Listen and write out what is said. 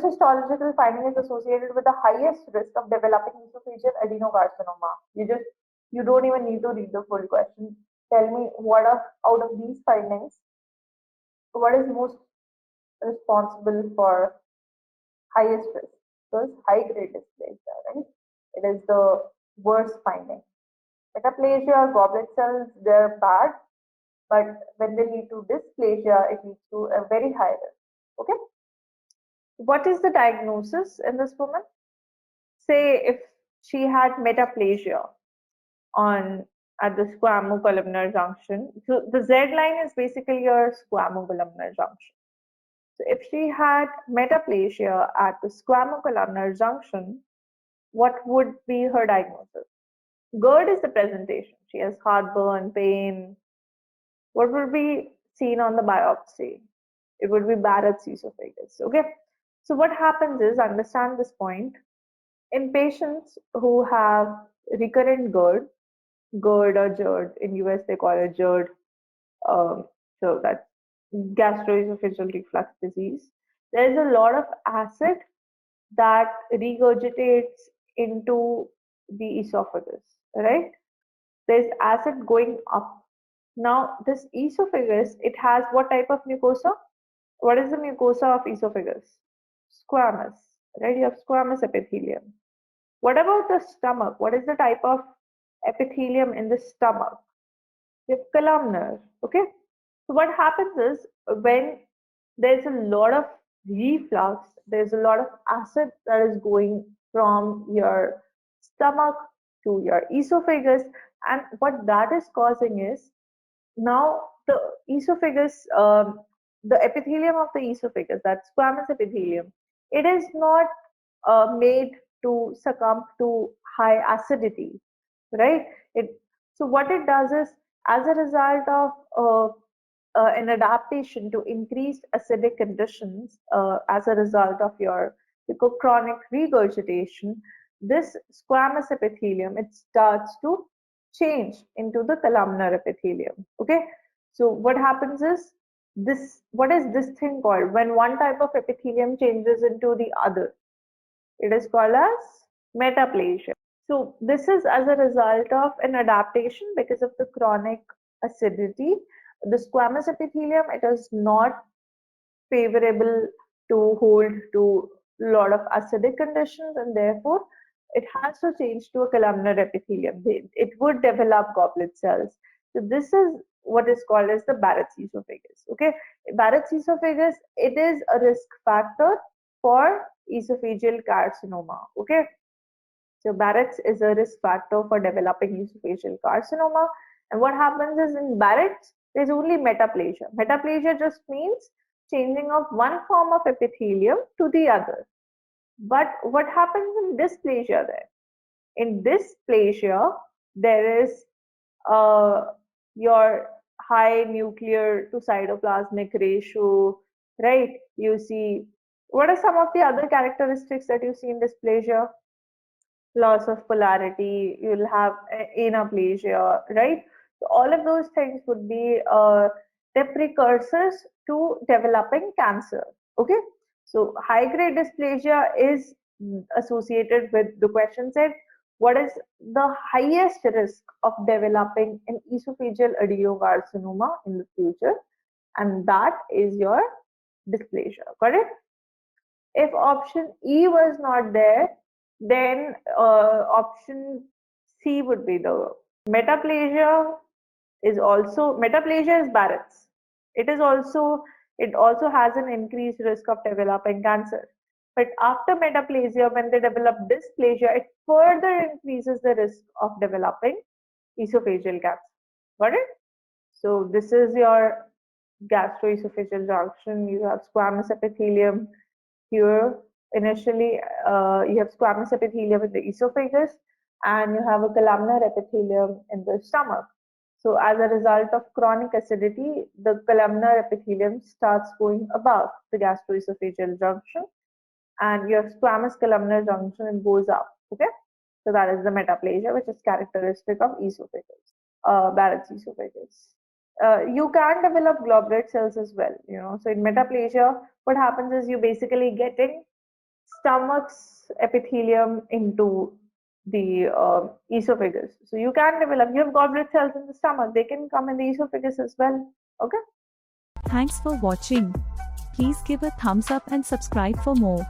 Which histological finding is associated with the highest risk of developing esophageal adenocarcinoma? You don't even need to read the full question. Tell me out of these findings, what is most responsible for highest risk? Because high grade dysplasia, right? It is the worst finding. Metaplasia, goblet cells, they're bad, but when they lead to dysplasia, it leads to a very high risk. Okay. What is the diagnosis in this woman? Say if she had metaplasia at the squamocolumnar junction. So the Z line is basically your squamocolumnar junction. So if she had metaplasia at the squamocolumnar junction, what would be her diagnosis? GERD is the presentation. She has heartburn, pain. What would be seen on the biopsy? It would be Barrett's esophagus. Okay. So what happens is, understand this point, in patients who have recurrent GERD or GERD, in US they call it GERD, so that's gastroesophageal reflux disease. There is a lot of acid that regurgitates into the esophagus, right? There's acid going up. Now this esophagus, it has what type of mucosa? What is the mucosa of esophagus? Squamous, right? You have squamous epithelium. What about the stomach? What is the type of epithelium in the stomach? You have columnar, okay? So what happens is, when there's a lot of reflux, there's a lot of acid that is going from your stomach to your esophagus, and what that is causing is, now the esophagus, the epithelium of the esophagus, that squamous epithelium, it is not made to succumb to high acidity, right? So what it does is, as a result of an adaptation to increased acidic conditions, as a result of your chronic regurgitation, this squamous epithelium, it starts to change into the columnar epithelium. Okay, so what happens is, what is this thing called when one type of epithelium changes into the other? It is called as metaplasia. So this is as a result of an adaptation because of the chronic acidity. The squamous epithelium, it is not favorable to hold to a lot of acidic conditions, and therefore it has to change to a columnar epithelium. It would develop goblet cells. So this is what is called as the Barrett's esophagus. Okay, Barrett's esophagus, it is a risk factor for esophageal carcinoma. Okay, so Barrett's is a risk factor for developing esophageal carcinoma. And what happens is, in Barrett's, there's only metaplasia. Metaplasia just means changing of one form of epithelium to the other. But what happens in dysplasia there? In dysplasia, there is your high nuclear to cytoplasmic ratio, right? You see, what are some of the other characteristics that you see in dysplasia? Loss of polarity, you'll have anaplasia, right? So all of those things would be the precursors to developing cancer. Okay, so high grade dysplasia is associated with, the question said, what is the highest risk of developing an esophageal adenocarcinoma in the future? And that is your dysplasia, correct? If option E was not there, then option C would be the metaplasia. Metaplasia is Barrett's. It also has an increased risk of developing cancer. But after metaplasia, when they develop dysplasia, it further increases the risk of developing esophageal cancer. Got it? So this is your gastroesophageal junction. You have squamous epithelium here. Initially, you have squamous epithelium in the esophagus, and you have a columnar epithelium in the stomach. So as a result of chronic acidity, the columnar epithelium starts going above the gastroesophageal junction, and you have squamous columnar junction, and goes up. Okay, so that is the metaplasia, which is characteristic of esophagus, Barrett's esophagus. You can develop goblet cells as well, So in metaplasia, what happens is, you basically getting stomach's epithelium into the esophagus. So you can develop, you have goblet cells in the stomach, they can come in the esophagus as well. Okay. Thanks for watching. Please give a thumbs up and subscribe for more.